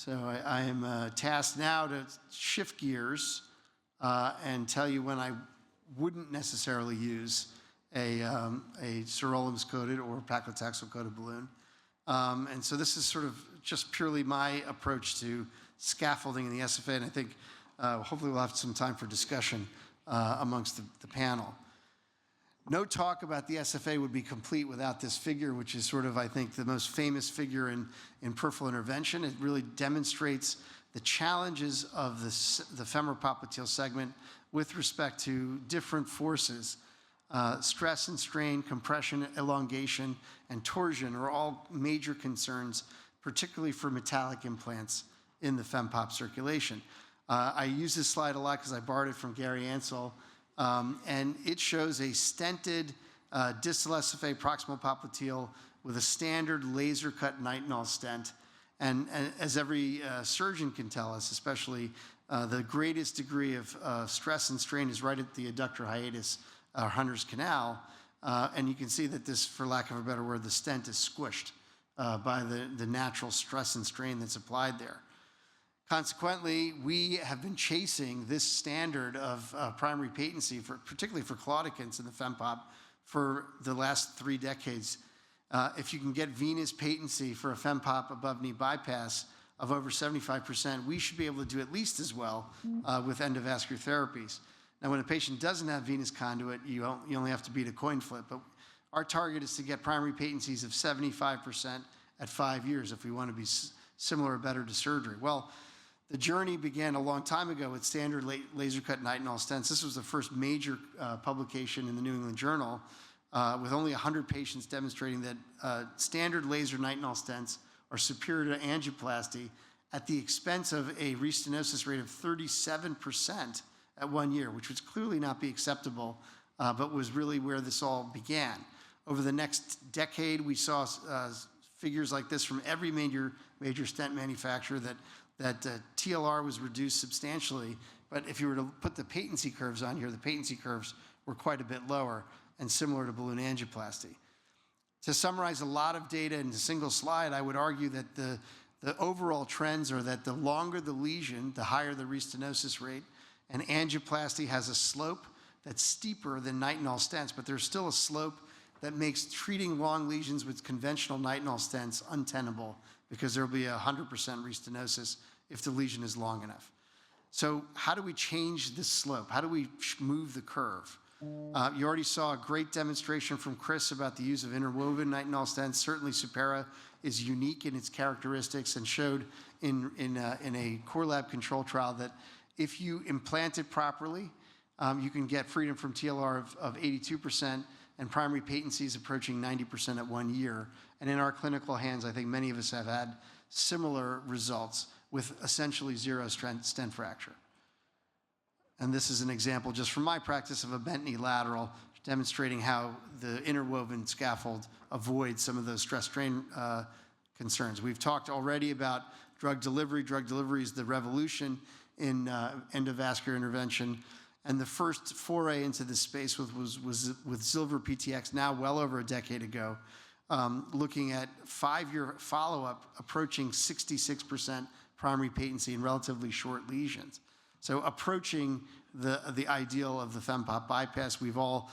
So I am tasked now to shift gears and tell you when I wouldn't necessarily use a sirolimus-coated or paclitaxel-coated balloon. And so this is sort of just purely my approach to scaffolding in the SFA, and I think hopefully we'll have some time for discussion amongst the panel. No talk about the SFA would be complete without this figure, which is sort of, I think, the most famous figure in peripheral intervention. It really demonstrates the challenges of the femoropopliteal segment with respect to different forces. Stress and strain, compression, elongation, and torsion are all major concerns, particularly for metallic implants in the FemPop circulation. I use this slide a lot because I borrowed it from Gary Ansel, and it shows a stented distal SFA proximal popliteal with a standard laser-cut nitinol stent. And as every surgeon can tell us, especially the greatest degree of stress and strain is right at the adductor hiatus, Hunter's canal, and you can see that this, for lack of a better word, the stent is squished by the natural stress and strain that's applied there. Consequently, we have been chasing this standard of primary patency, particularly for claudicants in the FemPop, for the last 3 decades. If you can get venous patency for a FemPop above knee bypass of over 75%, we should be able to do at least as well with endovascular therapies. Now, when a patient doesn't have venous conduit, you only have to beat a coin flip. But our target is to get primary patencies of 75% at 5 years if we want to be similar or better to surgery. Well, the journey began a long time ago with standard laser-cut nitinol stents. This was the first major publication in the New England Journal with only 100 patients demonstrating that standard laser nitinol stents are superior to angioplasty at the expense of a restenosis rate of 37% at 1 year, which would clearly not be acceptable, but was really where this all began. Over the next decade, we saw figures like this from every major stent manufacturer that TLR was reduced substantially, but if you were to put the patency curves on here, the patency curves were quite a bit lower and similar to balloon angioplasty. To summarize a lot of data in a single slide, I would argue that the overall trends are that the longer the lesion, the higher the restenosis rate, and angioplasty has a slope that's steeper than nitinol stents, but there's still a slope that makes treating long lesions with conventional nitinol stents untenable because there will be 100% restenosis if the lesion is long enough. So how do we change this slope? How do we move the curve? You already saw a great demonstration from Chris about the use of interwoven nitinol stents. Certainly Supera is unique in its characteristics and showed in a core lab control trial that if you implant it properly, you can get freedom from TLR of 82% and primary patencies approaching 90% at 1 year. And in our clinical hands, I think many of us have had similar results with essentially zero stent fracture. And this is an example just from my practice of a bent knee lateral demonstrating how the interwoven scaffold avoids some of those stress strain concerns. We've talked already about drug delivery. Drug delivery is the revolution in endovascular intervention. And the first foray into this space was with Silver PTX, now well over a decade ago, looking at 5-year follow-up approaching 66% primary patency in relatively short lesions. So approaching the ideal of the FemPop bypass. We've all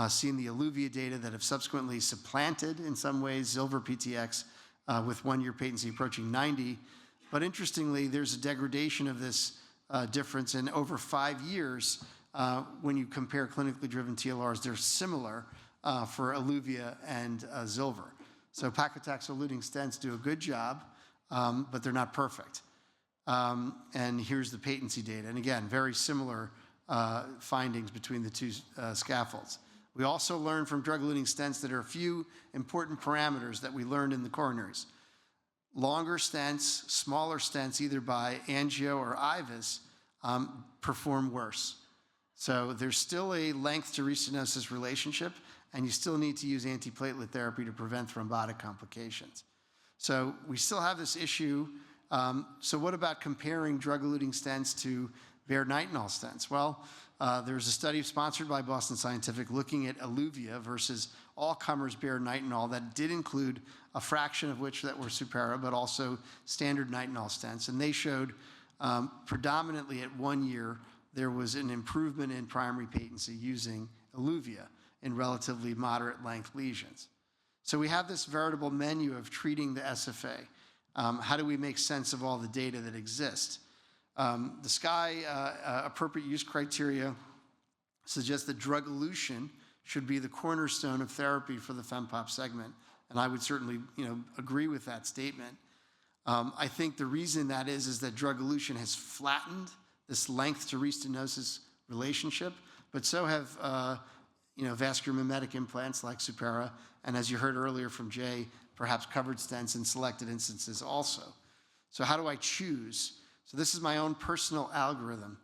seen the Alluvia data that have subsequently supplanted, in some ways, Silver PTX with 1-year patency approaching 90. But interestingly, there's a degradation of this difference in over 5 years. When you compare clinically driven TLRs, they're similar for Alluvia and Silver. So paclitaxel-eluting stents do a good job, but they're not perfect. And here's the patency data. And again, very similar findings between the two scaffolds. We also learned from drug-eluting stents that there are a few important parameters that we learned in the coronaries. Longer stents, smaller stents, either by angio or IVUS, perform worse. So there's still a length to restenosis relationship, and you still need to use antiplatelet therapy to prevent thrombotic complications. So we still have this issue. So what about comparing drug-eluting stents to bare nitinol stents? Well, There was a study sponsored by Boston Scientific looking at Eluvia versus all comers bare nitinol that did include a fraction of which that were Supera, but also standard nitinol stents. And they showed predominantly at 1 year, there was an improvement in primary patency using Eluvia in relatively moderate length lesions. So we have this veritable menu of treating the SFA. How do we make sense of all the data that exists? The SKY appropriate use criteria suggests that drug elution should be the cornerstone of therapy for the FemPop segment, and I would certainly, agree with that statement. I think the reason that is that drug elution has flattened this length to restenosis relationship, but so have vascular mimetic implants like Supera, and as you heard earlier from Jay, perhaps covered stents in selected instances also. So how do I choose? So this is my own personal algorithm.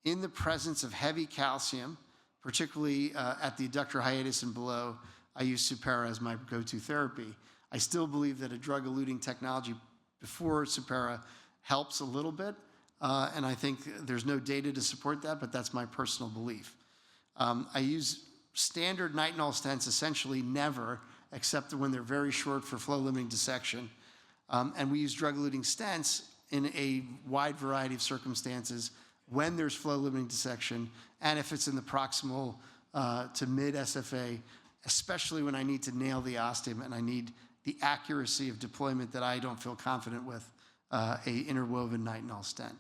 In the presence of heavy calcium, particularly at the adductor hiatus and below, I use Supera as my go-to therapy. I still believe that a drug-eluting technology before Supera helps a little bit, and I think there's no data to support that, but that's my personal belief. I use standard nitinol stents essentially never, except when they're very short for flow-limiting dissection. And we use drug-eluting stents in a wide variety of circumstances when there's flow-limiting dissection, and if it's in the proximal to mid-SFA, especially when I need to nail the ostium and I need the accuracy of deployment that I don't feel confident with a interwoven nitinol stent.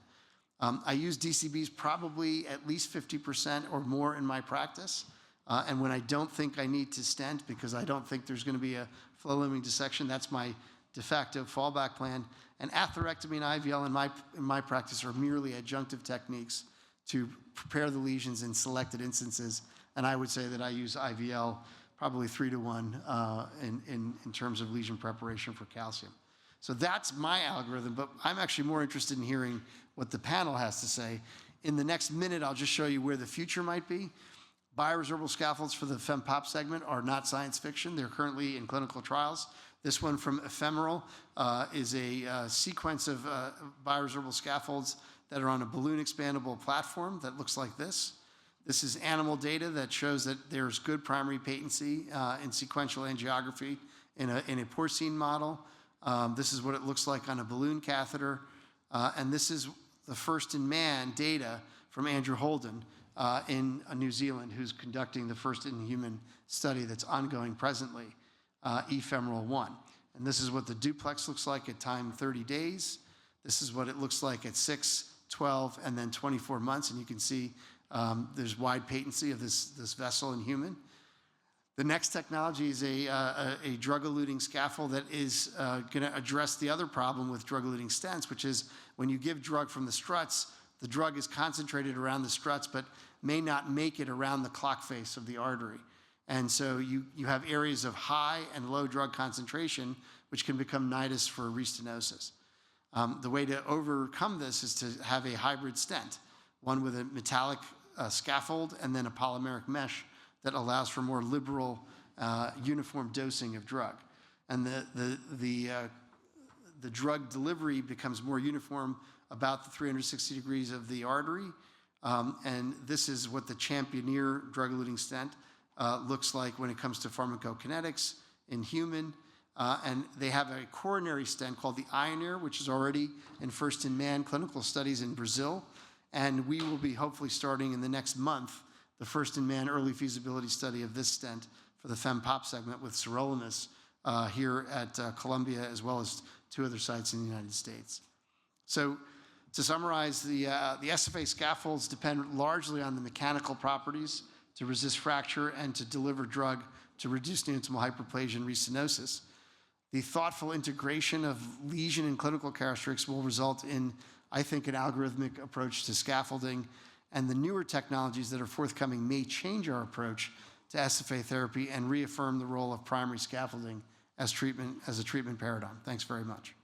I use DCBs probably at least 50% or more in my practice. And when I don't think I need to stent because I don't think there's going to be a flow-limiting dissection, that's my de facto fallback plan. And atherectomy and IVL in my practice are merely adjunctive techniques to prepare the lesions in selected instances. And I would say that I use IVL probably 3 to 1 in terms of lesion preparation for calcium. So that's my algorithm, but I'm actually more interested in hearing what the panel has to say. In the next minute, I'll just show you where the future might be. Bioresorbable scaffolds for the FemPop segment are not science fiction. They're currently in clinical trials. This one from Ephemeral is a sequence of bioresorbable scaffolds that are on a balloon expandable platform that looks like this. This is animal data that shows that there's good primary patency in sequential angiography in a porcine model. This is what it looks like on a balloon catheter. And this is the first in man data from Andrew Holden in New Zealand, who's conducting the first in human study that's ongoing presently, eFemoral 1. And this is what the duplex looks like at time 30 days. This is what it looks like at 6, 12, and then 24 months. And you can see there's wide patency of this vessel in human. The next technology is a drug-eluting scaffold that is going to address the other problem with drug-eluting stents, which is when you give drug from the struts, the drug is concentrated around the struts, but may not make it around the clock face of the artery. And so you have areas of high and low drug concentration, which can become nidus for restenosis. The way to overcome this is to have a hybrid stent, one with a metallic scaffold and then a polymeric mesh that allows for more liberal, uniform dosing of drug. And the drug delivery becomes more uniform about the 360 degrees of the artery. And this is what the Championeer drug-eluting stent looks like when it comes to pharmacokinetics in human. And they have a coronary stent called the Ioneer, which is already in first-in-man clinical studies in Brazil. And we will be hopefully starting in the next month the first-in-man early feasibility study of this stent for the FemPop segment with sirolimus here at Columbia, as well as 2 other sites in the United States. So to summarize, the SFA scaffolds depend largely on the mechanical properties to resist fracture and to deliver drug to reduce neonatal hyperplasia and restenosis. The thoughtful integration of lesion and clinical characteristics will result in, I think, an algorithmic approach to scaffolding, and the newer technologies that are forthcoming may change our approach to SFA therapy and reaffirm the role of primary scaffolding as a treatment paradigm. Thanks very much.